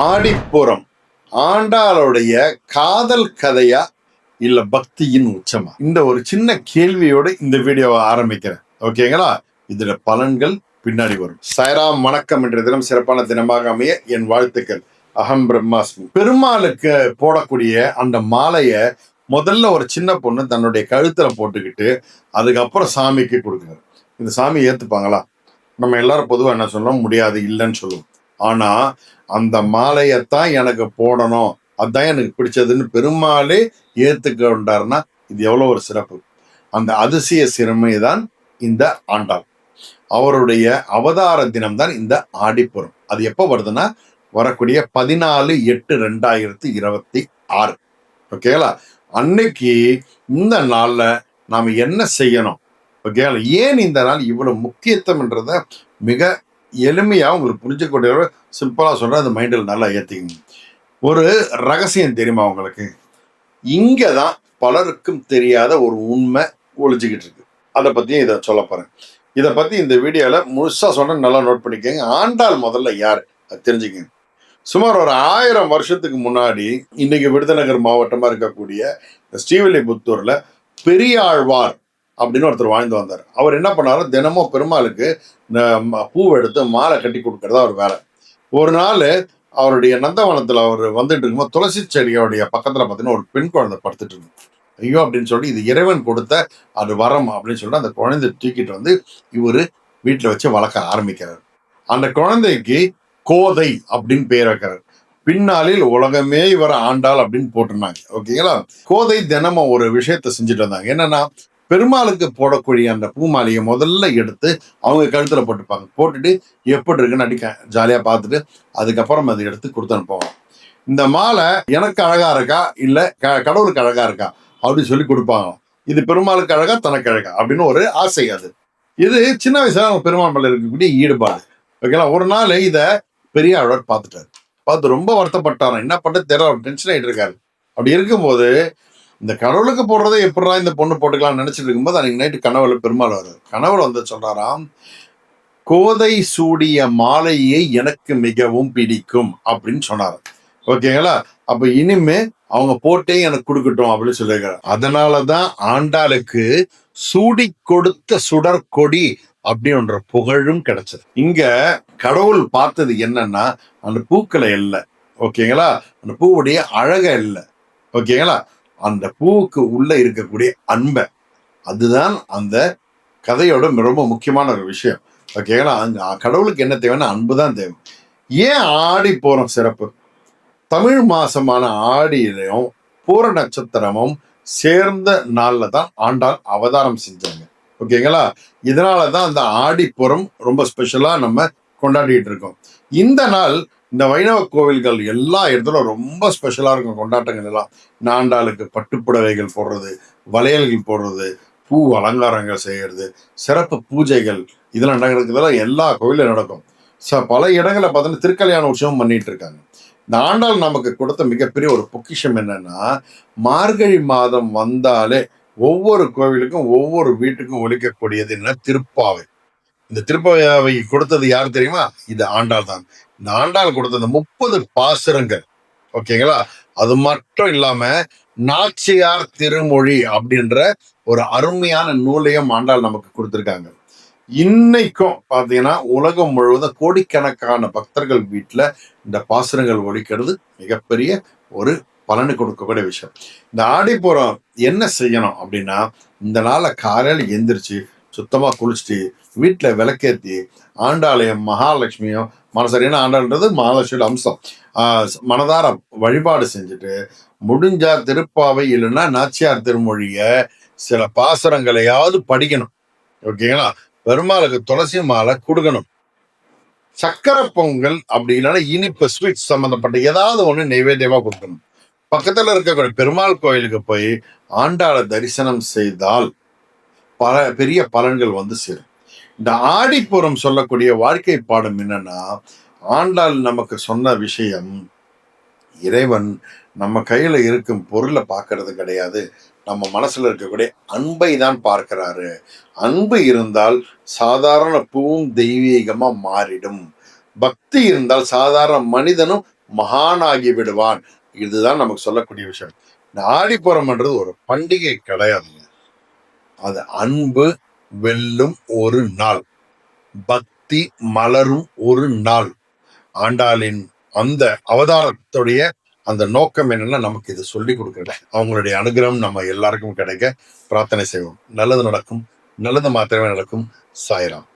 ஆடிப்புறம் ஆண்டாளுடைய காதல் கதையா இல்ல பக்தியின் உச்சமா? இந்த ஒரு சின்ன கேள்வியோட இந்த வீடியோவை ஆரம்பிக்கிறேன். ஓகேங்களா? இதுல பலன்கள் பின்னாடி வரும். சாய்ராம், வணக்கம். என்ற தினம் சிறப்பான தினமாக அமைய என் வாழ்த்துக்கள். அகம் பிரம்மாஸ்மி. பெருமாளுக்கு போடக்கூடிய அந்த மாலைய முதல்ல ஒரு சின்ன பொண்ணு தன்னுடைய கழுத்துல போட்டுக்கிட்டு அதுக்கப்புறம் சாமிக்கு கொடுக்குறாரு. இந்த சாமி ஏத்துப்பாங்களா? நம்ம எல்லாரும் பொதுவா என்ன சொல்லணும்? முடியாது, இல்லைன்னு சொல்லுவோம். ஆனா அந்த மாலையத்தான் எனக்கு போடணும், அதான் எனக்கு பிடிச்சதுன்னு பெருமாளே ஏத்துக்கொண்டாருன்னா இது எவ்வளவு ஒரு சிறப்பு. அந்த அதிசய சிறுமை தான் இந்த ஆண்டாள். அவருடைய அவதார தினம் தான் இந்த ஆடிப்புறம். அது எப்போ வருதுன்னா வரக்கூடிய 14/8/2026. ஓகேங்களா? அன்னைக்கு இந்த நாள்ல நாம என்ன செய்யணும்? ஓகேங்களா? ஏன் இந்த நாள் இவ்வளவு முக்கியத்துவம்ன்றத மிக எளிமையா உங்களுக்கு புரிஞ்சுக்கூடிய சிம்பிளா சொல்றேன். அந்த மைண்டில் நல்லா ஏத்திக்கணும். ஒரு ரகசியம் தெரியுமா உங்களுக்கு? இங்கதான் பலருக்கும் தெரியாத ஒரு உண்மை ஒழிச்சுக்கிட்டு இருக்கு. அதை பத்தியும் இதை சொல்ல போறேன். இதை பத்தி இந்த வீடியோல முழுசா சொன்ன நல்லா நோட் பண்ணிக்கோங்க. ஆண்டாள் முதல்ல யாரு அது தெரிஞ்சுக்கங்க. சுமார் ஒரு 1000 வருஷத்துக்கு முன்னாடி இன்னைக்கு விருதுநகர் மாவட்டமா இருக்கக்கூடிய ஸ்ரீவில்லிபுத்தூர்ல பெரியாழ்வார் அப்படின்னு ஒருத்தர் வாழ்ந்து வந்தார். அவர் என்ன பண்ணாரு? தினமும் பெருமாளுக்கு பூவை எடுத்து மாலை கட்டி கொடுக்கறதா அவர் வேலை. ஒரு நாள் அவருடைய நந்தவனத்துல அவர் வந்துட்டு இருக்கும்போது துளசி செடியோடைய பக்கத்துல பார்த்தீங்கன்னா ஒரு பெண் குழந்தை படுத்துட்டு இருக்கு. ஐயோ அப்படின்னு சொல்லி இது இறைவன் கொடுத்த அது வரம் அப்படின்னு சொல்லிட்டு அந்த குழந்தைய தூக்கிட்டு வந்து இவரு வீட்டுல வச்சு வளர்க்க ஆரம்பிக்கிறார். அந்த குழந்தைக்கு கோதை அப்படின்னு பெயர் வைக்கிறார். பின்னாளில் உலகமே இவர் ஆண்டாள் அப்படின்னு போட்டிருந்தாங்க. ஓகேங்களா? கோதை தினமும் ஒரு விஷயத்த செஞ்சுட்டு வந்தாங்க. என்னன்னா, பெருமாளுக்கு போடக்கூடிய அந்த பூமாலையை முதல்ல எடுத்து அவங்க கழுத்துல போட்டுப்பாங்க. போட்டுட்டு எப்படி இருக்குன்னு அடிக்க ஜாலியா பார்த்துட்டு அதுக்கப்புறம் அதை எடுத்து கொடுத்து அனுப்புவாங்க. இந்த மாலை எனக்கு அழகா இருக்கா இல்ல கடவுளுக்கு அழகா இருக்கா அப்படின்னு சொல்லி கொடுப்பாங்க. இது பெருமாளுக்கு அழகா தனக்கு அழகா அப்படின்னு ஒரு ஆசை. அது இது சின்ன வயசுல அவங்க பெருமாள் மேல இருக்கக்கூடிய ஈடுபாடு. ஓகேங்களா? ஒரு நாள் இத பெரியாழ்வார் பார்த்துட்டாரு. பார்த்து ரொம்ப வருத்தப்பட்டாராம். என்ன பண்றது தெரியல, அவர் டென்ஷன் ஆயிட்டு இருக்காரு. அப்படி இருக்கும்போது இந்த கடவுளுக்கு போடுறதை எப்படா இந்த பொண்ணு போட்டுக்கலாம்னு நினைச்சிட்டு இருக்கும்போது அன்னைக்கு நைட்டு கனவுல பெருமாள் வர்றாரு. கனவுல வந்து சொல்றாராம், கோதை சூடிய மாலையே எனக்கு மிகவும் பிடிக்கும் அப்படின்னு சொன்னாரு. ஓகேங்களா? அப்ப இனிமே அவங்க போட்டே எனக்கு கொடுக்கட்டும் அப்படின்னு சொல்லியிருக்காரு. அதனாலதான் ஆண்டாளுக்கு சூடி கொடுத்த சுடற்கொடி அப்படின்ற புகழும் கிடைச்சது. இங்க கடவுள் பார்த்தது என்னன்னா அந்த பூக்களை இல்லை. ஓகேங்களா? அந்த பூவுடைய அழக இல்லை. ஓகேங்களா? அந்த பூவுக்கு உள்ள இருக்கக்கூடிய அன்பை. அதுதான் அந்த கதையோட ரொம்ப முக்கியமான ஒரு விஷயம். ஓகேங்களா? அங்க கடவுளுக்கு என்ன தேவைன்னா அன்பு தான் தேவை. ஏன் ஆடி போறோம் சிறப்பு? தமிழ் மாசமான ஆடியிலையும் பூர நட்சத்திரமும் சேர்ந்த நாள்ல தான் ஆண்டாள் அவதாரம் செஞ்சாங்க. ஓகேங்களா? இதனாலதான் அந்த ஆடிப்புறம் ரொம்ப ஸ்பெஷலா நம்ம கொண்டாடிட்டு இருக்கோம். இந்த நாள் இந்த வைணவ கோவில்கள் எல்லா இடத்துலும் ரொம்ப ஸ்பெஷலா இருக்கும். கொண்டாட்டங்கள் எல்லாம் ஆண்டாளுக்கு பட்டுப்புடவைகள் போடுறது, வளையல்கள் போடுறது, பூ அலங்காரங்கள் செய்யறது, சிறப்பு பூஜைகள் இதெல்லாம் நடக்கிறதுலாம் எல்லா கோவிலும் நடக்கும். பல இடங்களில் பார்த்தீங்கன்னா திருக்கல்யாண உற்சவம் பண்ணிட்டு இருக்காங்க. இந்த ஆண்டாள் நமக்கு கொடுத்த மிகப்பெரிய ஒரு பொக்கிஷம் என்னன்னா, மார்கழி மாதம் வந்தாலே ஒவ்வொரு கோவிலுக்கும் ஒவ்வொரு வீட்டுக்கும் ஒலிக்கக்கூடியது என்ன? திருப்பாவை. இந்த திருப்பாவை கொடுத்தது யார் தெரியுமா? இது ஆண்டாள் தான். இந்த ஆண்டாள் கொடுத்த இந்த 30 பாசுரங்கள். ஓகேங்களா? அது மட்டும் இல்லாம நாச்சியார் திருமொழி அப்படின்ற ஒரு அருமையான நூலையும் ஆண்டாள் நமக்கு கொடுத்திருக்காங்க. இன்னைக்கும் பாத்தீங்கன்னா உலகம் முழுவதும் கோடிக்கணக்கான பக்தர்கள் வீட்டுல இந்த பாசுரங்கள் ஒலிக்கிறது மிகப்பெரிய ஒரு பலனு கொடுக்கக்கூடிய விஷயம். இந்த ஆடிப்புறம் என்ன செய்யணும் அப்படின்னா, இந்த நாளை காலையில எந்திரிச்சு சுத்தமா குளிச்சுட்டு வீட்டுல விளக்கேத்தி ஆண்டாளையும் மகாலட்சுமியும் மனசரியான ஆண்டாள்ன்றது மகாலட்சுமியோட அம்சம் மனதார வழிபாடு செஞ்சுட்டு முடிஞ்சா திருப்பாவை இல்லைன்னா நாச்சியார் திருமொழிய சில பாசுரங்களையாவது படிக்கணும். ஓகேங்களா? பெருமாளுக்கு துளசி மாலை கொடுக்கணும். சக்கரை பொங்கல் அப்படி இல்லைன்னா இனிப்பு ஸ்வீட் சம்பந்தப்பட்ட ஏதாவது ஒண்ணு நைவேத்தியமா கொடுக்கணும். பக்கத்துல இருக்கக்கூடிய பெருமாள் கோயிலுக்கு போய் ஆண்டாளை தரிசனம் செய்தால் பெரிய பலன்கள் வந்து சேரும். இந்த ஆடிப்புறம் சொல்லக்கூடிய வாழ்க்கை பாடம் என்னன்னா, ஆண்டாள் நமக்கு சொன்ன விஷயம், இறைவன் நம்ம கையில இருக்கும் பொருளை பார்க்கறது கிடையாது, நம்ம மனசுல இருக்கக்கூடிய அன்பை தான் பார்க்கிறாரு. அன்பு இருந்தால் சாதாரண பூவும் தெய்வீகமா மாறிடும். பக்தி இருந்தால் சாதாரண மனிதனும் மகானாகி விடுவான். இதுதான் நமக்கு சொல்லக்கூடிய விஷயம். இந்த ஆடிப்பூரம்ன்றது ஒரு பண்டிகை கிடையாதுங்க. அது அன்பு வெல்லும் ஒரு நாள், பக்தி மலரும் ஒரு நாள். ஆண்டாளின் அந்த அவதாரத்துடைய அந்த நோக்கம் என்னன்னா நமக்கு இது சொல்லி கொடுக்கல. அவங்களுடைய அனுகிரகம் நம்ம எல்லாருக்கும் கிடைக்க பிரார்த்தனை செய்வோம். நல்லது நடக்கும், நல்லது மாத்திரமே நடக்கும். சாய்ராம்.